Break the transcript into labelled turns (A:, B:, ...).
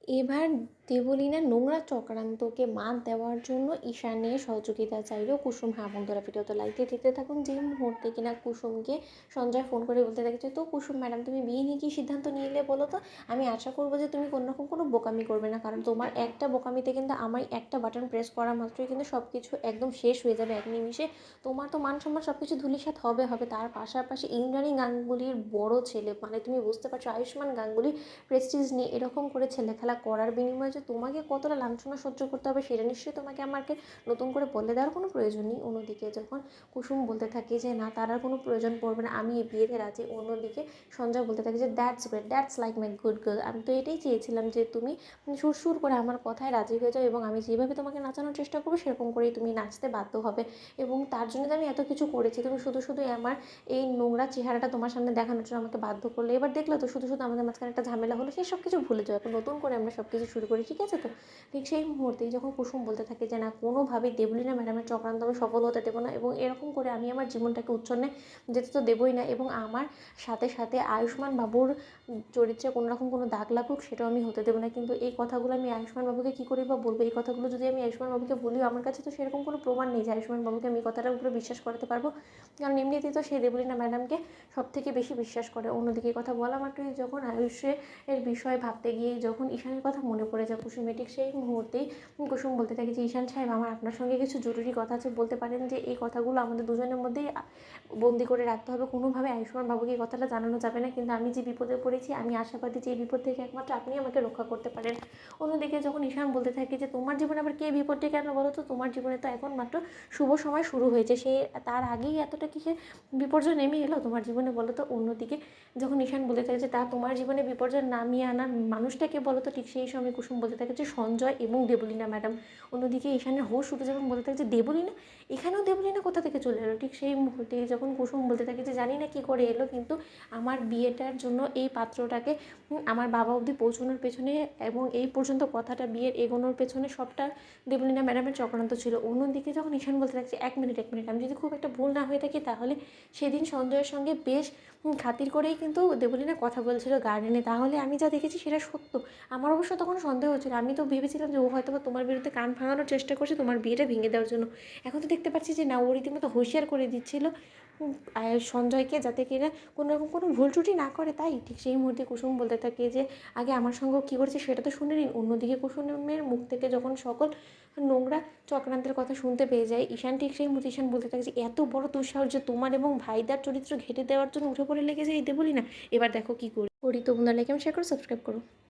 A: এবার দেবলীনা নোংরা চক্রান্তকে মাত দেওয়ার জন্য ঈশানের সহযোগিতা চাইলেও কুসুম হ্যাঁ বন্ধুরা ভিডিওতে লাইক দিয়ে দিতে থাকুন। যে মুহূর্তে কিনা কুসুমকে সঞ্জয় ফোন করে বলতে থাকে যে তো কুসুম ম্যাডাম তুমি বিয়ে নিয়ে কী সিদ্ধান্ত নিলে বলো তো, আমি আশা করবো যে তুমি কোনোরকম কোনো বোকামি করবে না, কারণ তোমার একটা বোকামিতে কিন্তু আমার একটা বাটন প্রেস করা মাত্রই কিন্তু সব কিছু একদম শেষ হয়ে যাবে এক নিমিষে। তোমার তো মান সম্মান সব কিছু ধূলিসাৎ হবে হবে। তার পাশাপাশি ইন্দ্রাণী গাঙ্গুলির বড় ছেলে, মানে তুমি বুঝতে পারছো আয়ুষ্মান গাঙ্গুলি প্রেস্টিজ নিয়ে এরকম করে ছেলেখেলা করার বিনিময়ে যে তোমাকে কতটা লাঞ্ছনা সহ্য করতে হবে সেটা নিশ্চয়ই তোমাকে আমাকে নতুন করে বলে দেওয়ার কোনো প্রয়োজন নেই। অন্যদিকে যখন কুসুম বলতে থাকে যে না তার আর কোনো প্রয়োজন পড়বে না, আমি এই বিয়েতে রাজি, অন্যদিকে সঞ্জয় বলতে থাকে যে that's great, that's like my good girl, আমি তো এটাই চেয়েছিলাম যে তুমি সুর করে আমার কথায় রাজি হয়ে যাও এবং আমি যেভাবে তোমাকে নাচানোর চেষ্টা করবো সেরকম করেই তুমি নাচতে বাধ্য হবে এবং তার জন্য তো আমি এত কিছু করেছি, তুমি শুধু শুধু আমার এই নোংরা চেহারাটা তোমার সামনে দেখানোর জন্য আমাকে বাধ্য করলে। এবার দেখলে তো শুধু শুধু আমাদের মাঝখানে একটা ঝামেলা হলো, সেই সব কিছু ভুলে যাও, এখন নতুন করে আমরা সব কিছু শুরু করি, ঠিক আছে তো? ঠিক সেই মুহূর্তেই যখন কুসুম বলতে থাকে যে না কোনোভাবেই দেবলীনা ম্যাডামের চক্রান্ত আমি সফল হতে দেবো না এবং এরকম করে আমি আমার জীবনটাকে উচ্ছন্নে যেতে তো দেবই না এবং আমার সাথে সাথে আয়ুষ্মান বাবুর চরিত্রে কোনো রকম কোনো দাগ লাগুক সেটাও আমি হতে দেবো না। কিন্তু এই কথাগুলো আমি আয়ুষ্মান বাবুকে কী করে বা বলবো? এই কথাগুলো যদি আমি আয়ুষ্মান বাবুকে বলিও, আমার কাছে তো সেরকম কোনো প্রমাণ নেই যে আয়ুষ্মান বাবুকে আমি কথাটার উপরে বিশ্বাস করাতে পারবো, কারণ এমনিতেই তো সেই দেবলীনা ম্যাডামকে সব থেকে বেশি বিশ্বাস করে। অন্যদিকে কথা বলা মাত্রই যখন আয়ুষের বিষয়ে ভাবতে গিয়ে যখন ঈশানের কথা মনে পড়ে যায় কুসুমের, ঠিক সেই মুহূর্তেই কুসুম বলতে থাকে যে ঈশান সাহেব আমার আপনার সঙ্গে কিছু জরুরি কথা আছে, বলতে পারেন যে এই কথাগুলো আমাদের দুজনের মধ্যেই বন্দি করে রাখতে হবে, কোনোভাবে আয়ুষ্মান বাবুকে এই কথাটা জানানো যাবে না, কিন্তু আমি যে বিপদে পড়েছি আমি আশাবাদী যে এই বিপদ থেকে একমাত্র আপনি আমাকে রক্ষা করতে পারেন। অন্যদিকে যখন ঈশান বলতে থাকে যে তোমার জীবনে আবার কে বিপদটি কেন বলো তো, তোমার জীবনে তো এখন মাত্র শুভ সময় শুরু হয়েছে, সে তার আগেই এতটা কিসের বিপর্যয় নেমে এলো তোমার জীবনে বলো তো। অন্যদিকে যখন ঈশান বলতে থাকে যে তা তোমার জীবনে বিপর্যয় নামিয়ে আনার মানুষটাকে বলো তো, ঠিক সেই সময় কুসুম বলতে থাকে যে সঞ্জয় এবং দেবলীনা ম্যাডাম। অন্যদিকে ঈশানের হোশ উঠে যখন বলতে থাকে যে দেবলীনা, এখানেও দেবলীনা কোথা থেকে চলে এলো, ঠিক সেই মুহূর্তে যখন কুসুম বলতে থাকে যে জানি না কী করে এলো, কিন্তু আমার বিয়েটার জন্য এই পাত্রটাকে আমার বাবা অবধি পৌঁছানোর পেছনে এবং এই পর্যন্ত কথাটা বিয়ের এগোনোর পেছনে সবটা দেবলীনা ম্যাডামের চক্রান্ত ছিল। অন্যদিকে যখন ঈশান বলতে থাকছে এক মিনিট আমি যদি খুব একটা ভুল না হয়ে থাকি তাহলে সেদিন সঞ্জয়ের সঙ্গে বেশ খাতির করেই কিন্তু দেবলীনা কথা বলছিল গার্ডেনে, তাহলে আমি যা দেখেছি সেটা সত্য। আমার অবশ্য তখন সন্দেহ হচ্ছিল, আমি তো ভেবেছিলাম যে ও হয়তো বা তোমার বিরুদ্ধে কান ভাঙানোর চেষ্টা করছে তোমার বিয়েটা ভেঙে দেওয়ার জন্য। এখন তো দেখতে পাচ্ছি যে না, ও রীতিমতো হুঁশিয়ার করে দিচ্ছিল সঞ্জয়কে যাতে কিনা কোনো রকম কোনো ভুল ত্রুটি না করে। তাই ঠিক সেই মুহূর্তে কুসুম বলতে থাকে যে আগে আমার সঙ্গে কী করেছে সেটা তো শুনে নিন। অন্যদিকে কুসুমের মুখ থেকে যখন সকল নোংরা চক্রান্তের কথা শুনতে পেয়ে যায় ঈশান, ঠিক সেই মুহূর্তে ঈশান বলতে থাকে যে এত বড় দুঃসাহস যে তোমার এবং ভাইদার চরিত্র ঘেঁটে দেওয়ার জন্য উঠে পড়ে লেগেছে এই দেবলীনা, এবার দেখো কী করি। তো বন্ধুরা লাইক এবং শেয়ার করো, সাবস্ক্রাইব করো।